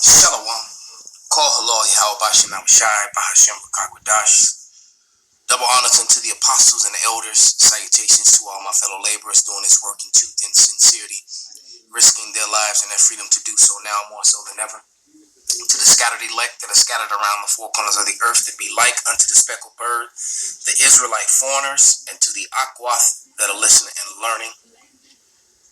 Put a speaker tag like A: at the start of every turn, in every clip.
A: Shalom. Call halal Yahweh Bashem Shai Bahashem Bakakwadash. Double honors unto the apostles and the elders. Salutations to all my fellow laborers doing this work in truth and sincerity, risking their lives and their freedom to do so now more so than ever. To the scattered elect that are scattered around the four corners of the earth, that be like unto the speckled bird, the Israelite foreigners, and to the Akwath that are listening and learning.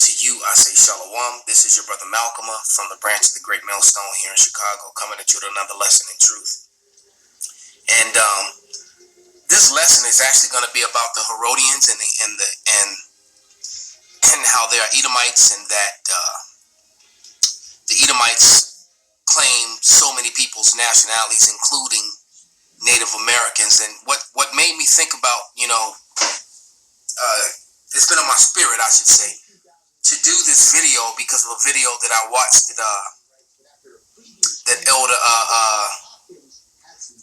A: To you, I say Shalom. This is your brother Malcolm from the branch of the Great Millstone here in Chicago, coming at you with another lesson in truth. And this lesson is actually going to be about the herodians and how they are Edomites, and that the Edomites claim so many people's nationalities, including Native Americans. And what made me think about, it's been on my spirit, I should say, to do this video because of a video that I watched that Elder, I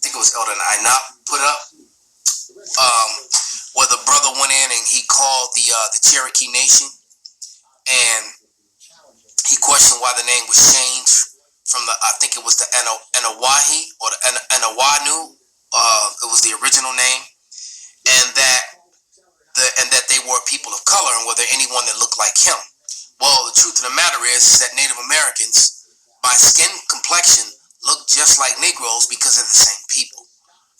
A: think it was Elder Inap put up, where the brother went in and he called the Cherokee Nation, and he questioned why the name was changed from I think it was the Anawahi or the Anawanu. It was the original name, and that they were people of color, and were there anyone that looked like him? Well, the truth of the matter is that Native Americans, by skin complexion, look just like Negroes because they're the same people.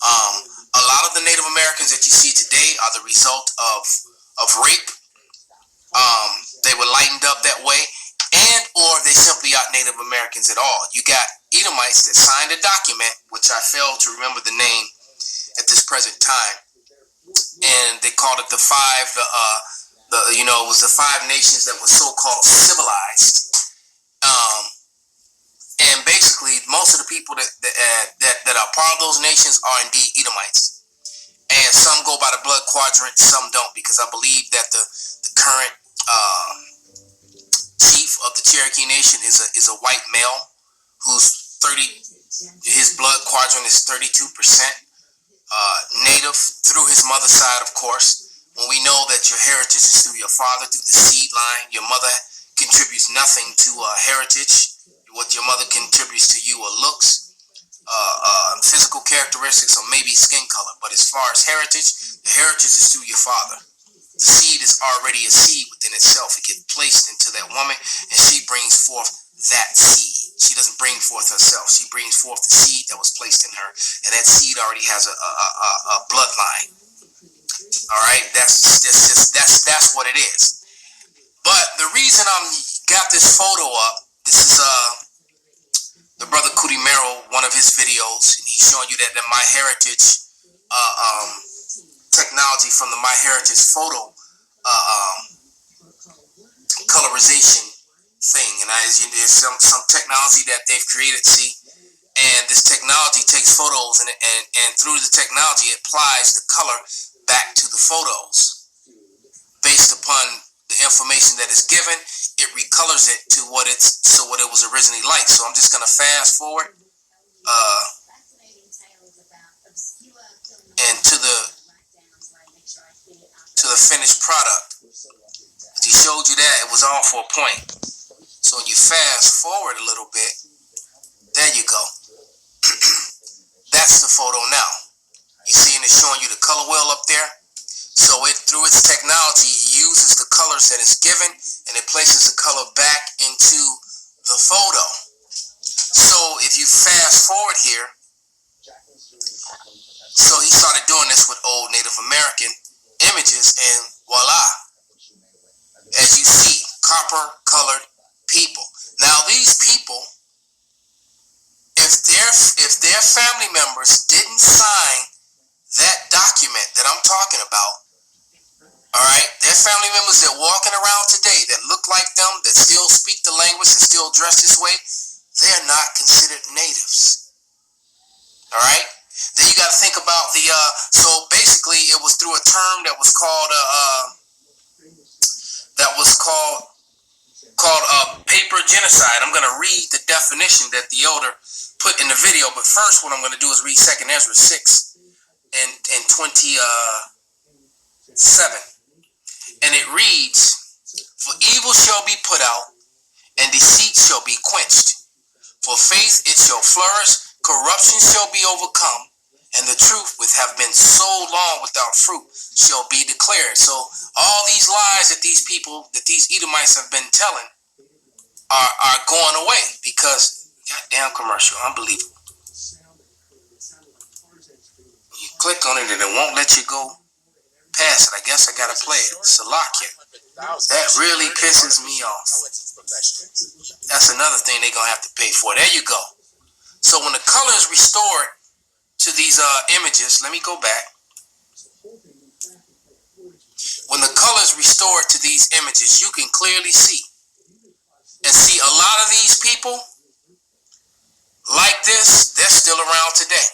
A: A lot of the Native Americans that you see today are the result of rape. They were lightened up that way, or they simply aren't Native Americans at all. You got Edomites that signed a document, which I fail to remember the name at this present time, and they called it the five. It was the five nations that were so-called civilized, and basically most of the people that are part of those nations are indeed Edomites, and some go by the blood quadrant, some don't, because I believe that the current chief of the Cherokee Nation is a white male who's 30. His blood quadrant is 32% Native through his mother's side, of course. When we know that your heritage is through your father, through the seed line, your mother contributes nothing to heritage. What your mother contributes to you are looks, physical characteristics, or maybe skin color. But as far as heritage, the heritage is through your father. The seed is already a seed within itself. It gets placed into that woman, and she brings forth that seed. She doesn't bring forth herself. She brings forth the seed that was placed in her, and that seed already has a bloodline. All right, that's what it is. But the reason I got this photo up, this is the brother Cootie Merrill, one of his videos, and he's showing you that My Heritage technology from the My Heritage photo colorization thing. And there's some technology that they've created, see, and this technology takes photos and through the technology it applies the color back to the photos based upon the information that is given. It recolors it to what it was originally like. So I'm just gonna fast forward and to the finished product. As he showed you that, it was all for a point. So when you fast forward a little bit, there you go. That's the photo now. You see, and it's showing you the color wheel up there. So through its technology, it uses the colors that is given, and it places the color back into the photo. So if you fast forward here, so he started doing this with old Native American images, and voila, as you see, copper-colored people. Now these people, if their family members didn't sign that document that I'm talking about, all right, their family members that are walking around today that look like them, that still speak the language, that still dress this way, they're not considered natives. All right, then you got to think about so basically it was through a term that was called paper genocide. I'm going to read the definition that the elder put in the video, but first what I'm going to do is read 2 Ezra 6 and 27. And it reads, "For evil shall be put out, and deceit shall be quenched. For faith it shall flourish, corruption shall be overcome, and the truth, which have been so long without fruit, shall be declared. So all these lies that these people, that these Edomites have been telling, are going away because goddamn commercial, unbelievable. You click on it and it won't let you go past it. I guess I gotta play it. Salakia. That really pisses me off. That's another thing they're gonna have to pay for. There you go. So when the color is restored to these images, let me go back. When the color is restored to these images, you can clearly see. And see, a lot of these people like this, they're still around today.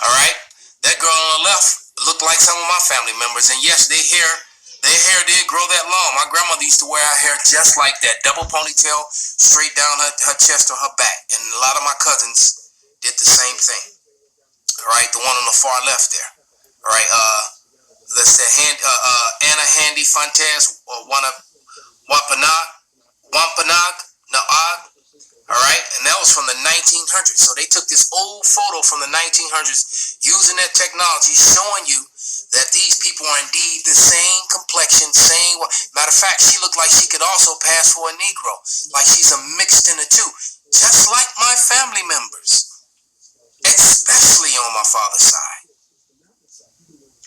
A: All right? That girl on the left looked like some of my family members. And yes, their hair did grow that long. My grandmother used to wear her hair just like that. Double ponytail, straight down her chest or her back. And a lot of my cousins did the same thing. All right? The one on the far left there. All right? Let's say Anna Handy Fontes or Wampanoag, Naag, all right, and that was from the 1900s. So they took this old photo from the 1900s using that technology, showing you that these people are indeed the same complexion, same. Matter of fact, she looked like she could also pass for a Negro, like she's a mixed in the two, just like my family members, especially on my father's side.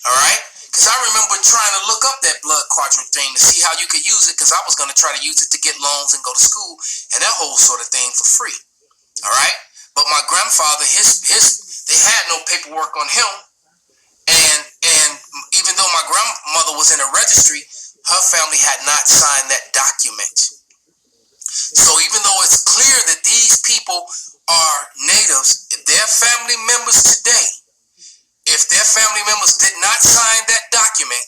A: All right. Because I remember trying to look up that blood quadrant thing to see how you could use it, because I was going to try to use it to get loans and go to school and that whole sort of thing for free. All right? But my grandfather, they had no paperwork on him. And even though my grandmother was in a registry, her family had not signed that document. So even though it's clear that these people are natives, if they're family members today, if their family members did not sign that document,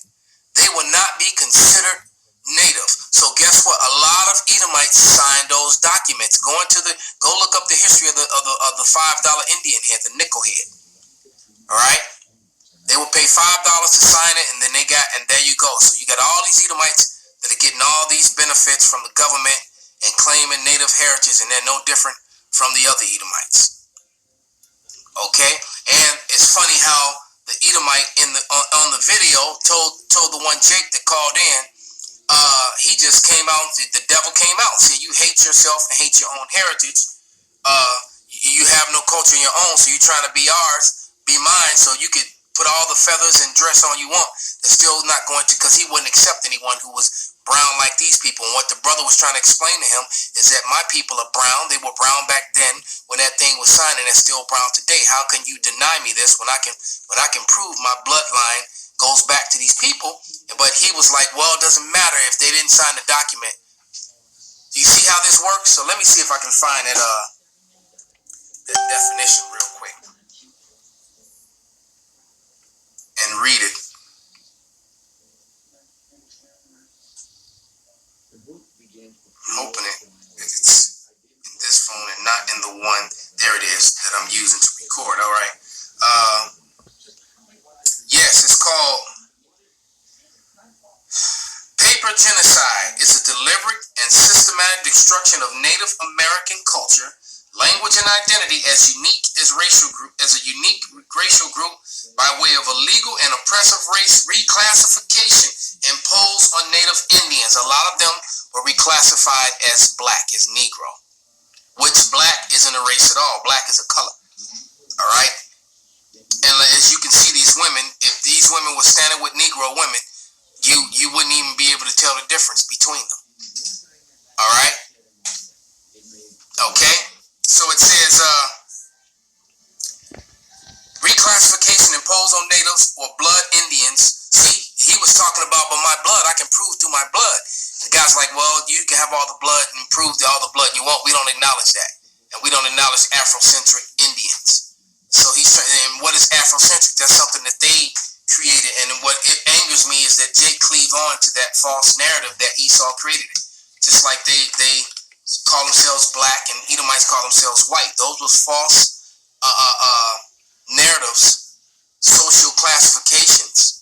A: they will not be considered native. So guess what? A lot of Edomites signed those documents. Go look up the history of the $5 Indian head, the nickel head. All right, they would pay $5 to sign it, and then there you go. So you got all these Edomites that are getting all these benefits from the government and claiming native heritage, and they're no different from the other Edomites. Okay, and it's funny how the Edomite on the video told the one Jake that called in, he just came out. The devil came out, said you hate yourself and hate your own heritage. You have no culture in your own, so you're trying to be ours, be mine, so you could put all the feathers and dress on you want. They're still not going to, because he wouldn't accept anyone who was brown like these people. And what the brother was trying to explain to him is that my people are brown. They were brown back then when that thing was signed, and they're still brown today. How can you deny me this when I can prove my bloodline goes back to these people? But he was like, well, it doesn't matter if they didn't sign the document. Do you see how this works? So let me see if I can find that definition real quick and read it. I'm hoping it's in this phone and not in the one, there it is, that I'm using to record. All right. Yes, it's called paper genocide. Is a deliberate and systematic destruction of Native American culture, language, and identity as a unique racial group by way of illegal and oppressive race reclassification imposed on Native Indians. A lot of them were reclassified as black, as Negro, which black isn't a race at all. Black is a color. All right. And as you can see, these women, if these women were standing with Negro women, you wouldn't even be able to tell the difference between them. All right. Okay. So it says reclassification imposed on natives or blood Indians. See, he was talking about, but my blood, I can prove through my blood. The guy's like, well, you can have all the blood and prove all the blood you want. We don't acknowledge that. And we don't acknowledge Afrocentric Indians. So he's trying, and what is Afrocentric? That's something that they created. And what it angers me is that Jake cleaved on to that false narrative that Esau created it. Just like they call themselves black and Edomites call themselves white. Those was false narratives, social classifications